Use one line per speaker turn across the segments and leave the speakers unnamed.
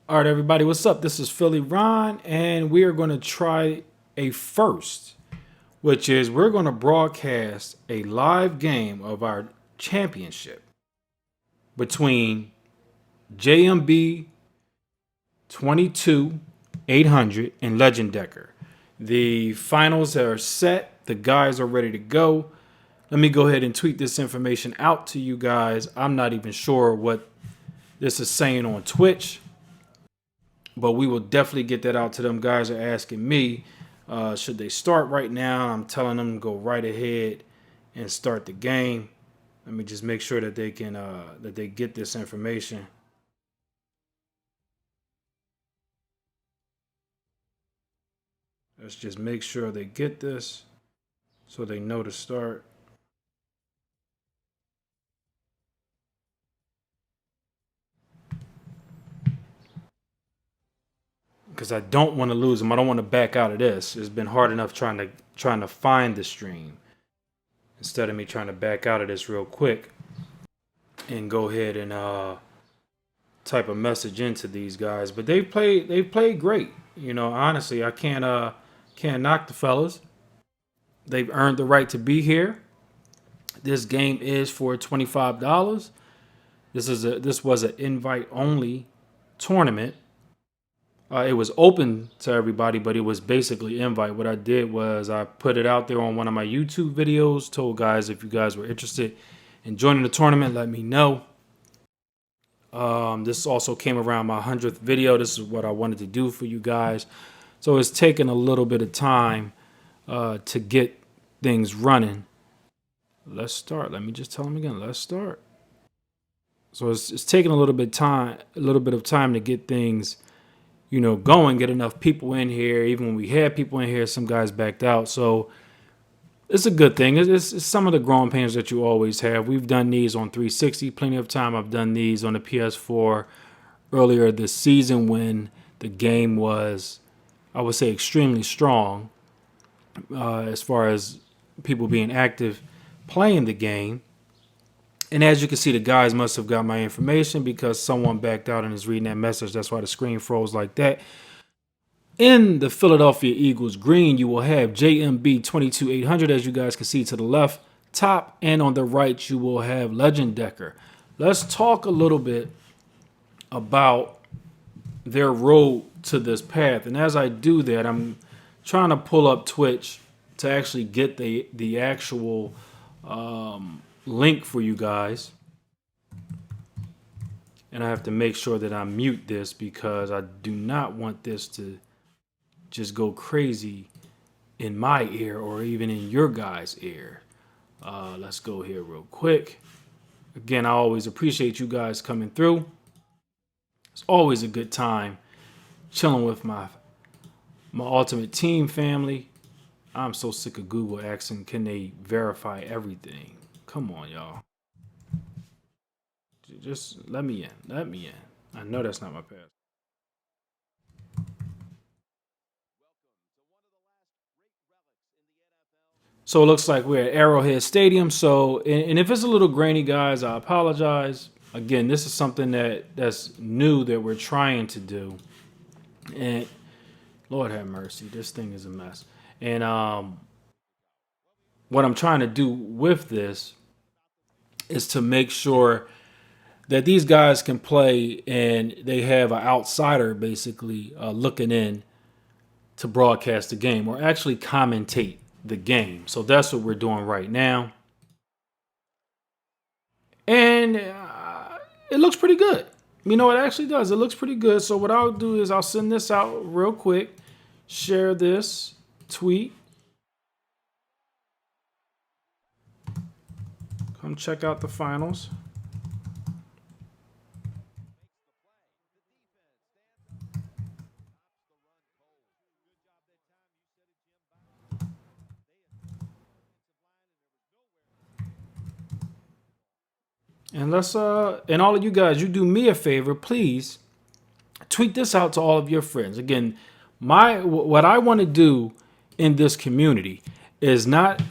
All right, everybody, what's up? This is PhillyRon, and we are going to try a first, which is we're going to broadcast a live game of our championship between JMB 22 800 and Legendecker. The finals are set, the guys are ready to go. Let me go ahead and tweet this information out to you guys. I'm not even sure what this is saying on Twitch, but we will definitely get that out to them. Guys are asking me, should they start right now? I'm telling them to go right ahead and start the game. Let me just make sure that they can that they get this information. Let's just make sure they get this so they know to start. Because I don't want to lose them. I don't want to back out of this. It's been hard enough trying to find the stream instead of me trying to back out of this real quick and go ahead and type a message into these guys. But they've played great. You know, honestly, I can't knock the fellas. They've earned the right to be here. This game is for $25. This was an invite only tournament. It was open to everybody, but it was basically invite. What I did was I put it out there on one of my YouTube videos, told guys if you guys were interested in joining the tournament, let me know. This also came around my 100th video. This is what I wanted to do for you guys. So it's taken a little bit of time to get things running. Let's start. Let me just tell them again. Let's start. So it's taking a little bit of time to get things, you know, going, get enough people in here. Even when we had people in here, some guys backed out. So it's a good thing. It's some of the growing pains that you always have. We've done these on 360 plenty of time. I've done these on the PS4 earlier this season when the game was, I would say, extremely strong as far as people being active playing the game. And as you can see, the guys must have got my information because someone backed out and is reading that message. That's why the screen froze like that. In the Philadelphia Eagles green, you will have JMB 22 800, as you guys can see to the left top, and on the right you will have Legendecker. Let's talk a little bit about their road to this path. And as I do that, I'm trying to pull up Twitch to actually get the actual link for you guys. And I have to make sure that I mute this because I do not want this to just go crazy in my ear or even in your guys' ear. Let's go here real quick. Again, I always appreciate you guys coming through. It's always a good time chilling with my Ultimate Team family. I'm so sick of Google asking, can they verify everything? Come on, y'all. Just let me in. Let me in. I know that's not my pass. So it looks like we're at Arrowhead Stadium. So, and if it's a little grainy, guys, I apologize. Again, this is something that's new that we're trying to do. And Lord have mercy, this thing is a mess. And what I'm trying to do with this is to make sure that these guys can play and they have an outsider basically looking in to broadcast the game or actually commentate the game. So that's what we're doing right now. And it looks pretty good. You know, it actually does. It looks pretty good. So what I'll do is I'll send this out real quick, share this tweet. Come check out the finals. And let's and all of you guys, you do me a favor, please tweet this out to all of your friends. Again, what I want to do in this community is not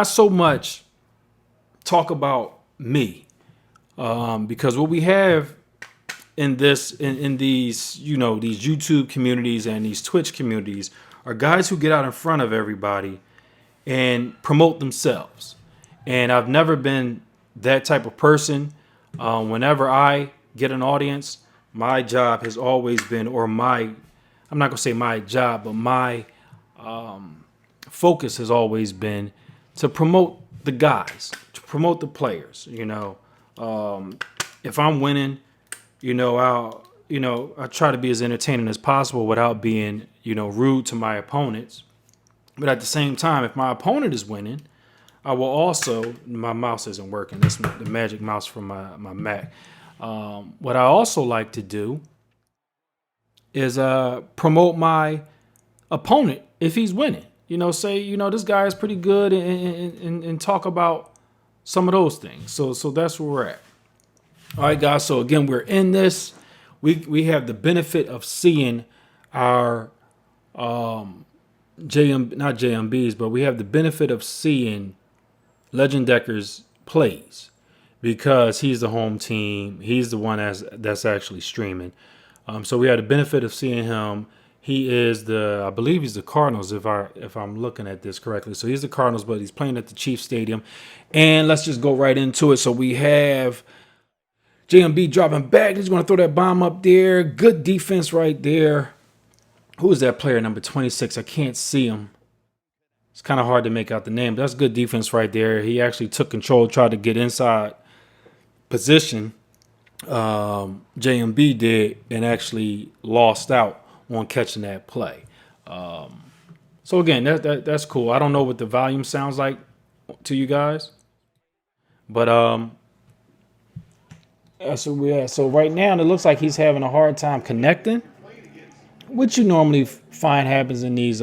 so much talk about me, because what we have in these, you know, these YouTube communities and these Twitch communities are guys who get out in front of everybody and promote themselves. And I've never been that type of person. Whenever I get an audience, my job has always been, I'm not gonna say my job, but my focus has always been to promote the guys, to promote the players. You know, if I'm winning, I try to be as entertaining as possible without being, rude to my opponents. But at the same time, if my opponent is winning, I will also, my mouse isn't working. That's the magic mouse from my Mac. What I also like to do is promote my opponent if he's winning. Say, this guy is pretty good and talk about some of those things. So that's where we're at. All right, guys. So again, we're in this. We have the benefit of seeing our not JMBs, but we have the benefit of seeing Legendecker's plays because he's the home team. He's the one that's actually streaming. So we had the benefit of seeing him. He is I believe he's the Cardinals if I'm looking at this correctly. So he's the Cardinals, but he's playing at the Chiefs Stadium. And let's just go right into it. So we have JMB dropping back. He's going to throw that bomb up there. Good defense right there. Who is that player, number 26? I can't see him. It's kind of hard to make out the name, but that's good defense right there. He actually took control, tried to get inside position. JMB did, and actually lost out on catching that play. So again, that's cool. I don't know what the volume sounds like to you guys, but that's what we have. So right now, it looks like he's having a hard time connecting, which you normally find happens in these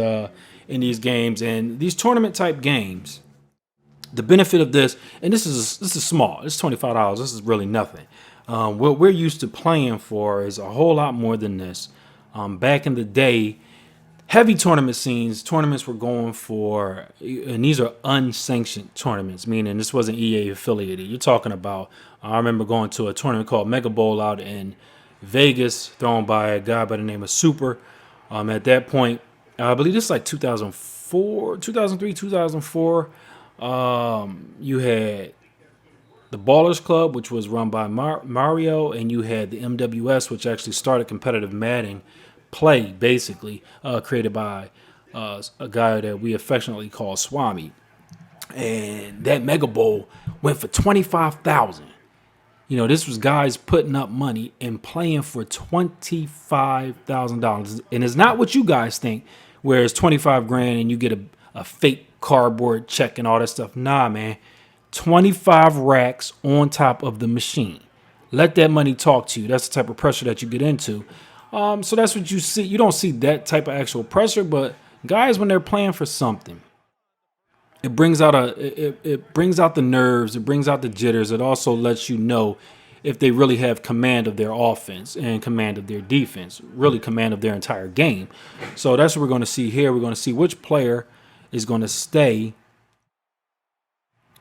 games and these tournament type games. The benefit of this, and this is small. It's $25. This is really nothing. What we're used to playing for is a whole lot more than this. Back in the day, heavy tournaments were going for, and these are unsanctioned tournaments, meaning this wasn't EA affiliated. You're talking about, I remember going to a tournament called Mega Bowl out in Vegas, thrown by a guy by the name of Super. At that point, I believe this is like 2003, 2004. You had the Ballers Club, which was run by Mario, and you had the MWS, which actually started competitive Madden play, basically, created by a guy that we affectionately call Swami. And that Mega Bowl went for $25,000. This was guys putting up money and playing for $25,000. And it's not what you guys think, where it's 25 grand and you get a fake cardboard check and all that stuff. Nah, man. 25 racks on top of the machine. Let that money talk to you. That's the type of pressure that you get into. So that's what you see. You don't see that type of actual pressure, but guys, when they're playing for something, it brings out it brings out the nerves. It brings out the jitters. It also lets you know if they really have command of their offense and command of their defense, really command of their entire game. So that's what we're going to see here. We're going to see which player is going to stay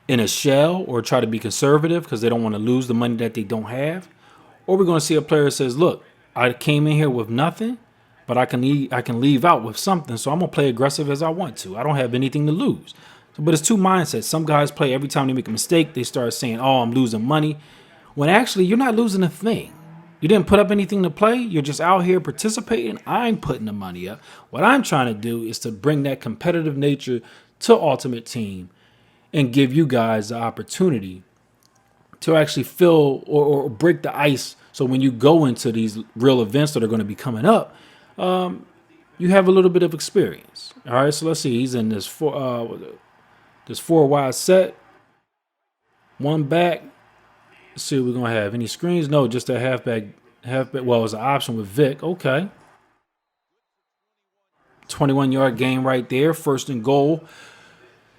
in a shell or try to be conservative because they don't want to lose the money that they don't have. Or we're going to see a player that says, look, I came in here with nothing, but I can leave out with something. So I'm going to play aggressive as I want to. I don't have anything to lose. But it's two mindsets. Some guys play every time they make a mistake, they start saying, oh, I'm losing money. When actually you're not losing a thing. You didn't put up anything to play. You're just out here participating. I'm putting the money up. What I'm trying to do is to bring that competitive nature to Ultimate Team and give you guys the opportunity to actually fill or break the ice. So when you go into these real events that are going to be coming up, you have a little bit of experience. All right, so let's see. He's in this four wide set. One back. Let's see what we're going to have. Any screens? No, just a halfback. Well, it's an option with Vic. Okay. 21-yard gain right there. First and goal.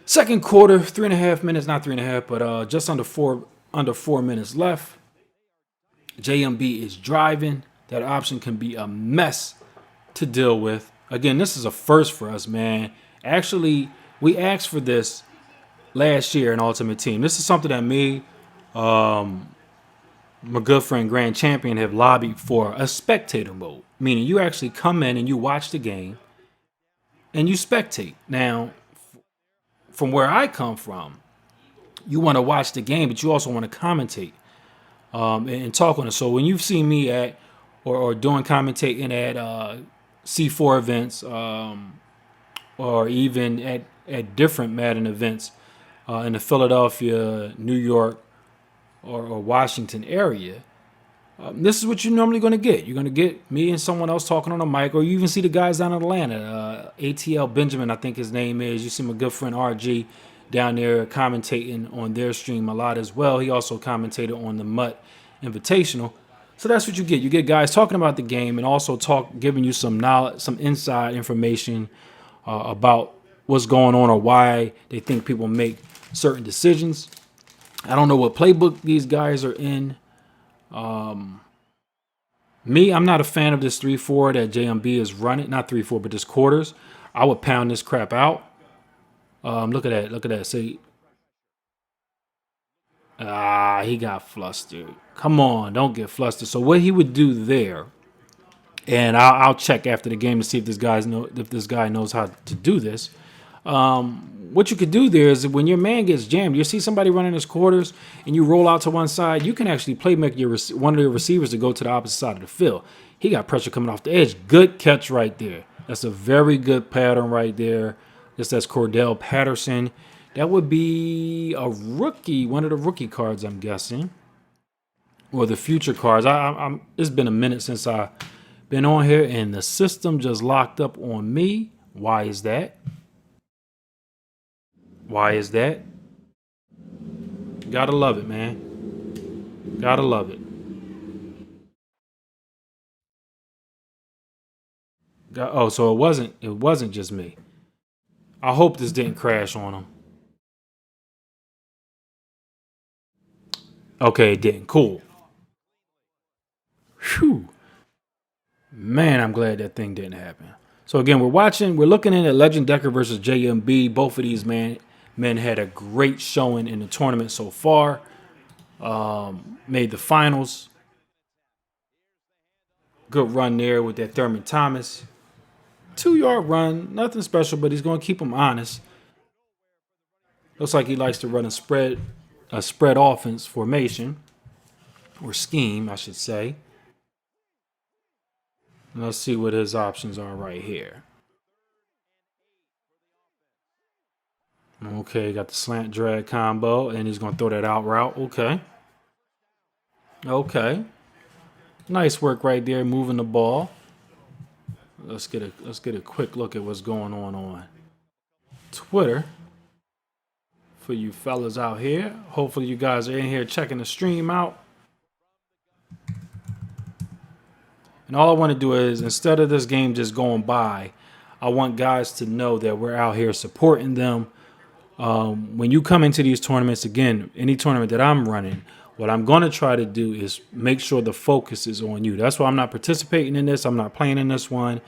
Second quarter, 3.5 minutes. Not 3.5, but just under 4 minutes left. JMB is driving. That option can be a mess to deal with. Again, this is a first for us, man. Actually, we asked for this last year in Ultimate Team. This is something that me, my good friend Grand Champion have lobbied for a spectator mode, meaning you actually come in and you watch the game and you spectate. Now, from where I come from, you want to watch the game, but you also want to commentate and talk on it. So when you've seen me at or doing commentating at C4 events or even at different Madden events in the Philadelphia, New York, or Washington area, this is what you're normally going to get. You're going to get me and someone else talking on a mic, or you even see the guys down in Atlanta. ATL Benjamin, I think his name is. You see my good friend RG down there commentating on their stream a lot as well. He also commentated on the MUT Invitational. So that's what you get. You get guys talking about the game and also giving you some knowledge, some inside information about what's going on or why they think people make certain decisions. I don't know what playbook these guys are in. Me, I'm not a fan of this 3-4 that JMB is running. Not 3-4, but this quarters. I would pound this crap out. Look at that. Look at that. See. He got flustered. Come on, don't get flustered. So what he would do there, and I'll check after the game to see if this guy knows how to do this. What you could do there is when your man gets jammed, you see somebody running his quarters and you roll out to one side, you can actually play make one of your receivers to go to the opposite side of the field. He got pressure coming off the edge. Good catch right there. That's a very good pattern right there. That's Cordell Patterson. That would be a rookie, one of the rookie cards, I'm guessing, or the future cards. It's been a minute since I've been on here, and the system just locked up on me. Why is that? Why is that? Gotta love it, man. Gotta love it. So it wasn't just me. I hope this didn't crash on him. Okay, it didn't. Cool. Whew. Man, I'm glad that thing didn't happen. So again, we're looking in at Legendecker versus JMB. Both of these men had a great showing in the tournament so far. Made the finals. Good run there with that Thurman Thomas. 2-yard run, nothing special, but he's going to keep him honest. Looks like he likes to run a spread offense formation, or scheme, I should say. Let's see what his options are right here. Okay, got the slant drag combo, and he's going to throw that out route. Okay. Nice work right there, moving the ball. Let's get a quick look at what's going on Twitter for you fellas out here. Hopefully you guys are in here checking the stream out. And all I want to do is, instead of this game just going by, I want guys to know that we're out here supporting them. When you come into these tournaments, again, any tournament that I'm running, what I'm going to try to do is make sure the focus is on you. That's why I'm not participating in this. I'm not playing in this one.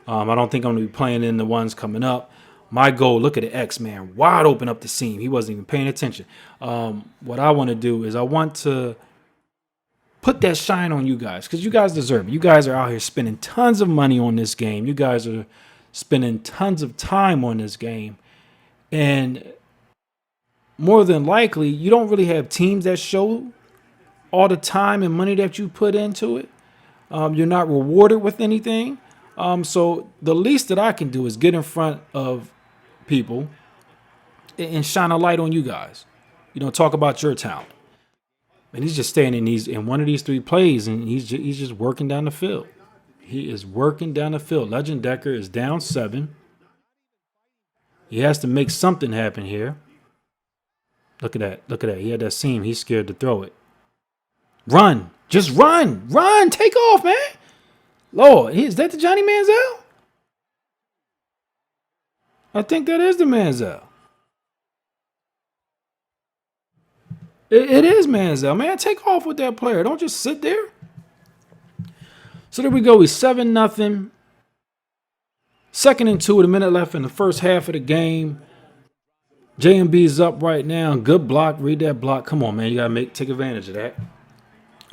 I don't think I'm going to be playing in the ones coming up. My goal, look at the X, man, wide open up the seam. He wasn't even paying attention. What I want to do is I want to put that shine on you guys, because you guys deserve it. You guys are out here spending tons of money on this game. You guys are spending tons of time on this game. And more than likely, you don't really have teams that show all the time and money that you put into it. You're not rewarded with anything. So the least that I can do is get in front of people and shine a light on you guys. Talk about your talent. And he's just staying in one of these 3 plays, and he's just working down the field. He is working down the field. Legendecker is down 7. He has to make something happen here. Look at that. Look at that. He had that seam. He's scared to throw it. Run. Just run. Run. Take off, man. Lord, is that the Johnny Manziel? I think that is the Manziel. It is Manziel, man. Take off with that player. Don't just sit there. So there we go. He's 7-0. 2nd and 2 with a minute left in the first half of the game. JMB's up right now. Good block. Read that block. Come on, man. You got to take advantage of that.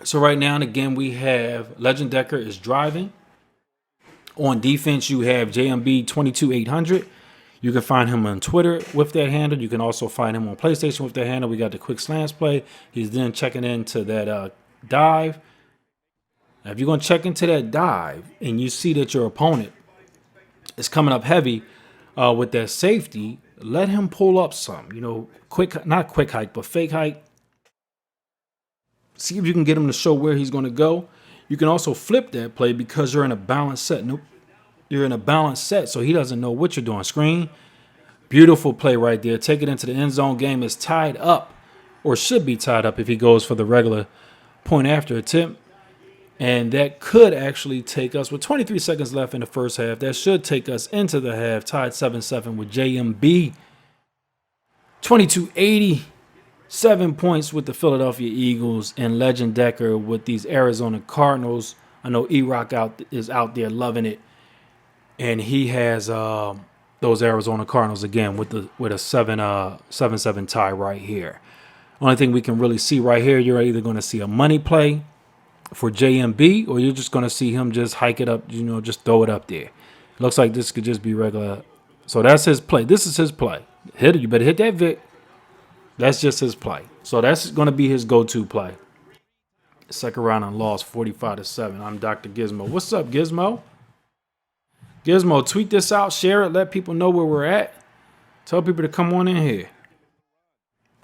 So right now, and again, we have Legendecker is driving. On defense, you have JMB 22800. You can find him on Twitter with that handle. You can also find him on PlayStation with that handle. We got the quick slants play. He's then checking into that dive. Now, if you're going to check into that dive and you see that your opponent is coming up heavy with that safety, let him pull up some. You know, not quick hike, but fake hike. See if you can get him to show where he's going to go. You can also flip that play because you're in a balanced set. Nope. You're in a balanced set, so he doesn't know what you're doing. Screen. Beautiful play right there. Take it into the end zone. Game is tied up, or should be tied up if he goes for the regular point after attempt. And that could actually take us, with 23 seconds left in the first half, that should take us into the half, tied 7-7 with JMB. 2280. 7 points with the Philadelphia Eagles, and Legendecker with these Arizona Cardinals. I know E-Rock is out there loving it, and he has those Arizona Cardinals again with a 7-7 tie right here. Only thing we can really see right here, you're either going to see a money play for JMB, or you're just going to see him just hike it up, just throw it up there. It looks like this could just be regular. So that's his play. This is his play. Hit it. You better hit that Vic. That's just his play. So that's going to be his go-to play. Second round and lost 45-7. I'm Dr. Gizmo. What's up, Gizmo? Gizmo, tweet this out, share it, let people know where we're at. Tell people to come on in here.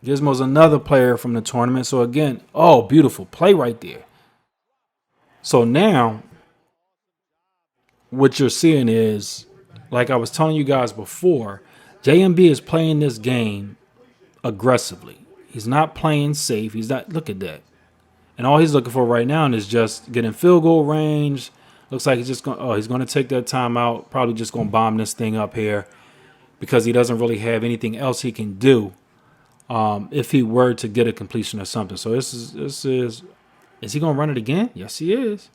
Gizmo's another player from the tournament. So again, oh, beautiful play right there. So now what you're seeing is, like I was telling you guys before, JMB is playing this game aggressively. He's not playing safe. He's not. Look at that. And all he's looking for right now is just getting field goal range. Looks like he's just going. Oh, he's going to take that timeout. Probably just going to bomb this thing up here because he doesn't really have anything else he can do if he were to get a completion or something. So this is. Is he going to run it again? Yes, he is.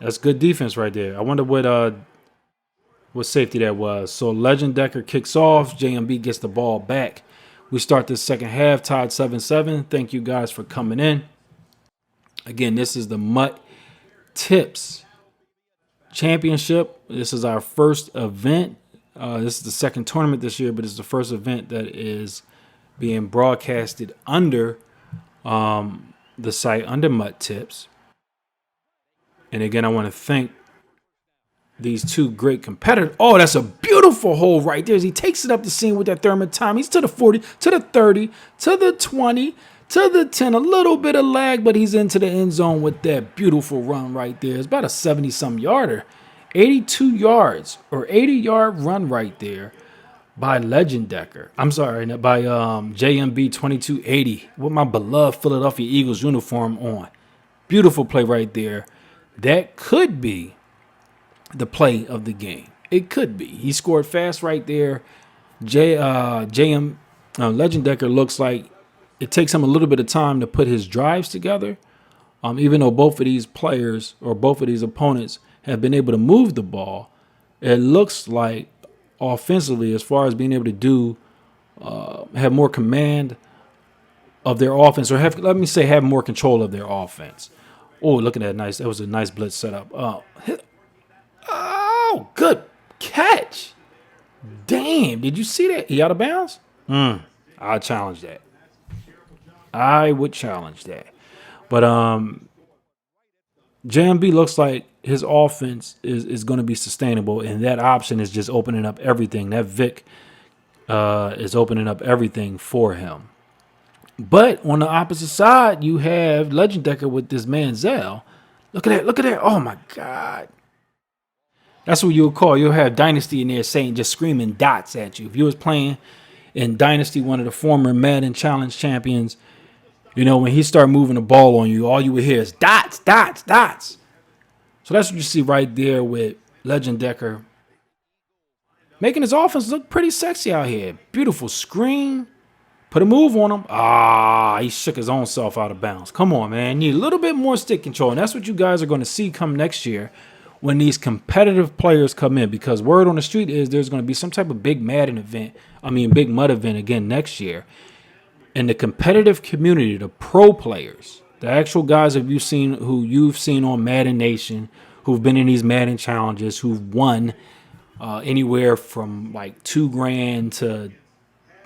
That's good defense right there. I wonder what safety that was. So Legendecker kicks off. JMB gets the ball back. We start this second half tied 7-7. Thank you guys for coming in. Again, this is the MUTtips Championship. This is our first event. This is the second tournament this year, but it's the first event that is being broadcasted under the site, under MUTtips. And again, I want to thank these two great competitors. Oh, that's a beautiful hole right there as he takes it up the seam with that Thurman time. He's to the 40, to the 30, to the 20, to the 10. A little bit of lag, but he's into the end zone with that beautiful run right there. It's about a 70-some yarder. 82 yards or 80-yard run right there by Legendecker. I'm sorry, by JMB 2280 with my beloved Philadelphia Eagles uniform on. Beautiful play right there. That could be the play of the game. It could be. He scored fast right there. Legendecker looks like it takes him a little bit of time to put his drives together. Even though both of these players or both of these opponents have been able to move the ball, it looks like offensively, as far as being able to do, have more command of their offense, or have more control of their offense. Oh, look at that! Nice. That was a nice blitz setup. Oh, good catch. Damn, did you see that? He out of bounds? I challenge that. I would challenge that. But JMB looks like his offense is going to be sustainable, and that option is just opening up everything. That Vic is opening up everything for him. But on the opposite side, you have Legendecker with this Manziel. Look at that. Look at that. Oh, my God. That's what you'll call. You'll have Dynasty in there saying, just screaming dots at you. If you was playing in Dynasty, one of the former Madden Challenge champions, when he started moving the ball on you, all you would hear is dots, dots, dots. So that's what you see right there with Legendecker. Making his offense look pretty sexy out here. Beautiful screen. Put a move on him. He shook his own self out of bounds. Come on, man. You need a little bit more stick control. And that's what you guys are going to see come next year when these competitive players come in. Because word on the street is there's going to be some type of big Madden event. Big MUT event again next year. in the competitive community, the pro players, the actual guys who you've seen on Madden Nation, who've been in these Madden challenges, who've won anywhere from like $2,000 to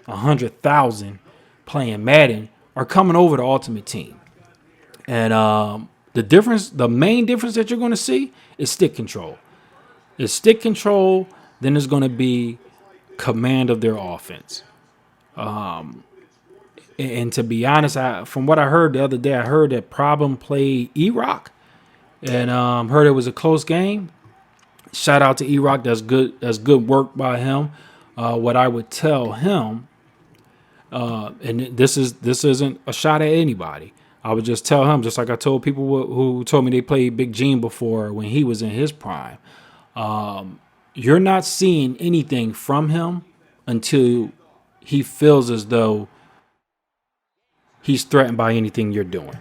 100,000 playing Madden, are coming over to Ultimate Team. And the main difference that you're going to see is stick control. It's stick control. Then there's going to be command of their offense. And to be honest, from what I heard the other day, I heard that Problem played E-Rock, and heard it was a close game. Shout out to E-Rock. That's good. That's good work by him. What I would tell him, and this isn't a shot at anybody. I would just tell him, just like I told people who told me they played Big Gene before when he was in his prime. You're not seeing anything from him until he feels as though he's threatened by anything you're doing.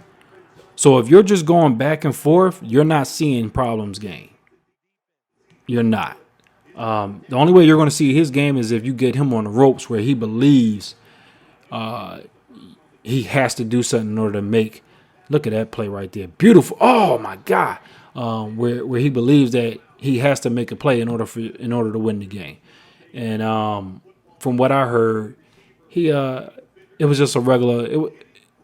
So if you're just going back and forth, you're not seeing Problem's game. You're not. The only way you're going to see his game is if you get him on the ropes where he believes he has to do something in order to make. Look at that play right there. Beautiful. Oh, my God. Where he believes that he has to make a play in order to win the game. And from what I heard, it was just a regular.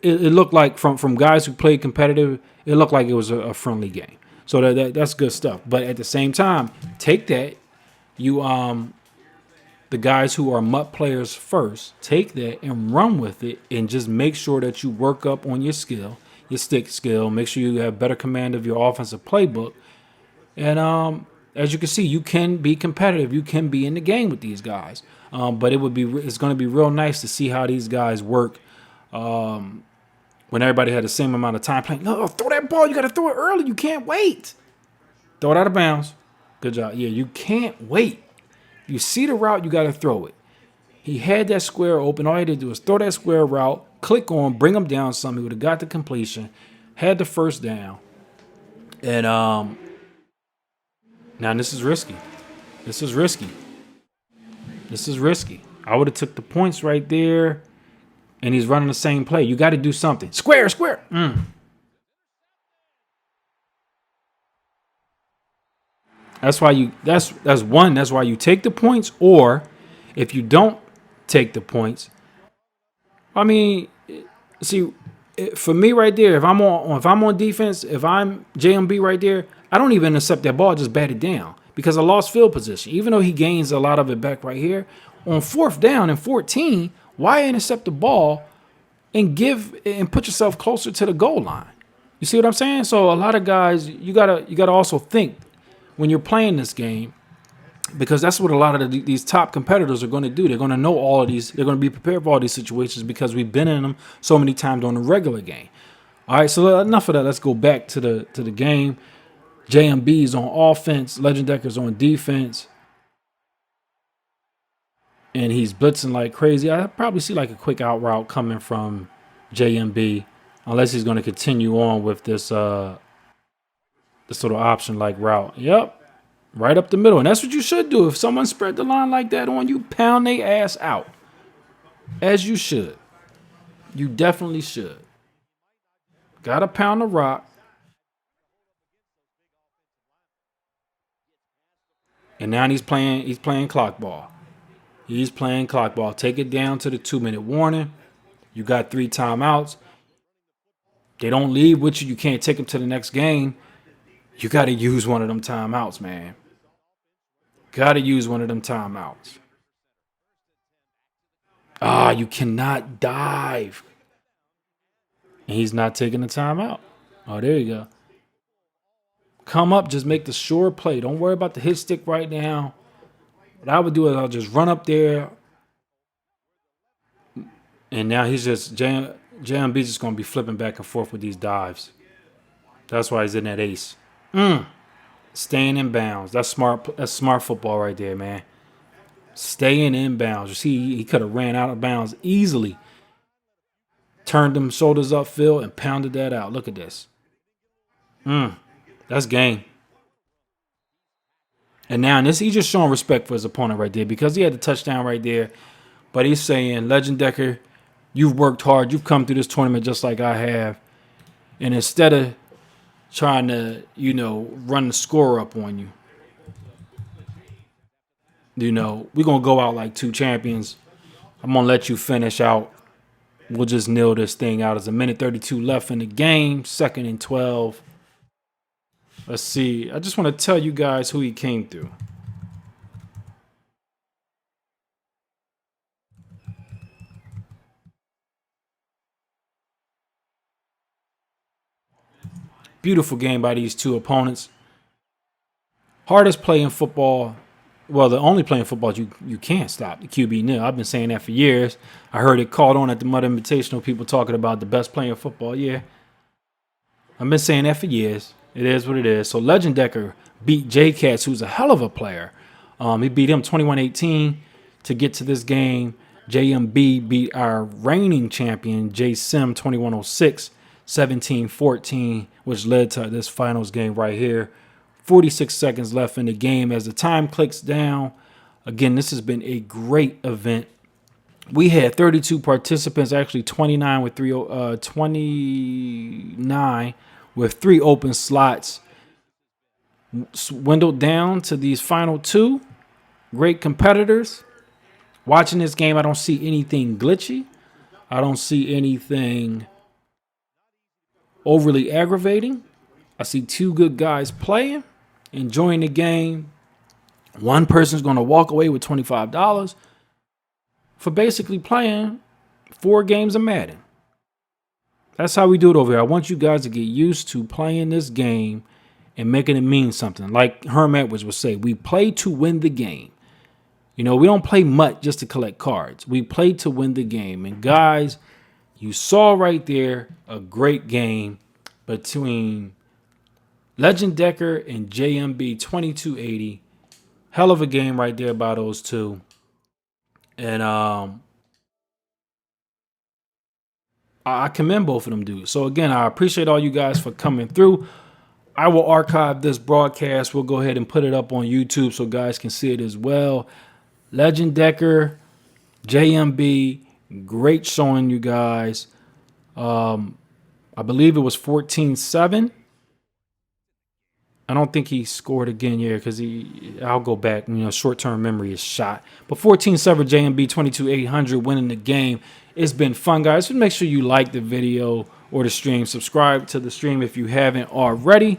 It looked like from guys who played competitive, it looked like it was a friendly game. So that's good stuff. But at the same time, take that. The guys who are MUT players first, take that and run with it, and just make sure that you work up on your skill, your stick skill. Make sure you have better command of your offensive playbook. And as you can see, you can be competitive. You can be in the game with these guys. But it's going to be real nice to see how these guys work when everybody had the same amount of time playing. No, throw that ball. You got to throw it early. You can't wait. Throw it out of bounds. Good job. Yeah, you can't wait. You see the route, you got to throw it. He had that square open. All he had to do was throw that square route, click on, bring him down some. He would have got the completion, had the first down. And now this is risky. This is risky. This is risky. I would have took the points right there, and he's running the same play. You got to do something. Square. That's why that's why you take the points, or if you don't take the points, I mean, see, for me right there, if I'm on defense, if I'm JMB right there, I don't even accept that ball, just bat it down because I lost field position. Even though he gains a lot of it back right here on 4th down and 14, why intercept the ball and put yourself closer to the goal line? You see what I'm saying? So a lot of guys, you gotta also think when you're playing this game, because that's what a lot of these top competitors are going to do. They're going to know all of these. They're going to be prepared for all these situations because we've been in them so many times on the regular game. All right, so enough of that. Let's go back to the game. JMB's on offense. Legendecker's on defense. And he's blitzing like crazy. I probably see like a quick out route coming from JMB, unless he's going to continue on with this little option like route. Yep. Right up the middle. And that's what you should do. If someone spread the line like that on you, pound their ass out. As you should. You definitely should. Got to pound the rock. And now he's playing clock ball. He's playing clock ball. Take it down to the 2-minute warning. You got 3 timeouts. They don't leave with you. You can't take them to the next game. You got to use one of them timeouts, man. Got to use one of them timeouts. You cannot dive. And he's not taking the timeout. Oh, there you go. Come up, just make the sure play. Don't worry about the hit stick right now. What I would do is I'll just run up there. And now he's just, JMB's just going to be flipping back and forth with these dives. That's why he's in that ace. Staying in bounds. That's smart. That's smart football right there, man. Staying in bounds. You see, he could have ran out of bounds easily. Turned them shoulders upfield and pounded that out. Look at this. That's game. And now he's just showing respect for his opponent right there because he had the touchdown right there. But he's saying, Legendecker, You've worked hard. You've come through this tournament just like I have. And instead of trying to, run the score up on you, we're going to go out like two champions. I'm going to let you finish out. We'll just nil this thing out. There's a minute 32 left in the game. 2nd and 12. Let's see. I just want to tell you guys who he came through. Beautiful game by these two opponents. Hardest play in football. Well, the only play in football you can't stop, the QB nil. I've been saying that for years. I heard it called on at the MUT Invitational, people talking about the best play in football. Yeah, I've been saying that for years. It is what it is. So Legendecker beat J-Cats, who's a hell of a player. He beat him 21-18 to get to this game. JMB beat our reigning champion, J-Sim, 21-06, 17-14, which led to this finals game right here. 46 seconds left in the game as the time clicks down. Again, this has been a great event. We had 32 participants, actually 29 with 29 with 3 open slots. Dwindled down to these final 2 great competitors. Watching this game, I don't see anything glitchy. I don't see anything overly aggravating. I see 2 good guys playing, enjoying the game. One person's going to walk away with $25 for basically playing 4 games of Madden. That's how we do it over here. I want you guys to get used to playing this game and making it mean something. Like Herm Edwards would say, we play to win the game. We don't play MUT just to collect cards. We play to win the game. And guys, you saw right there a great game between Legendecker and JMB 2280. Hell of a game right there by those two. And I commend both of them dudes. So again, I appreciate all you guys for coming through. I will archive this broadcast. We'll go ahead and put it up on YouTube so guys can see it as well. Legendecker, JMB, great showing you guys. I believe it was 14-7. I don't think he scored again here because I'll go back. Short-term memory is shot. But 14-7 JMB 22-800 winning the game. It's been fun, guys. So make sure you like the video or the stream. Subscribe to the stream if you haven't already.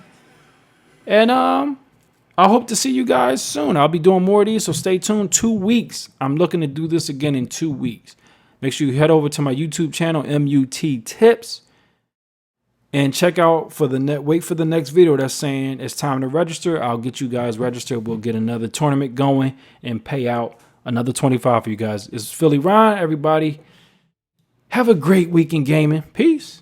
And I hope to see you guys soon. I'll be doing more of these, so stay tuned. 2 weeks. I'm looking to do this again in 2 weeks. Make sure you head over to my YouTube channel, MUTtips. And check out wait for the next video that's saying it's time to register. I'll get you guys registered. We'll get another tournament going and pay out another $25 for you guys. It's PhillyRon, everybody. Have a great week in gaming. Peace.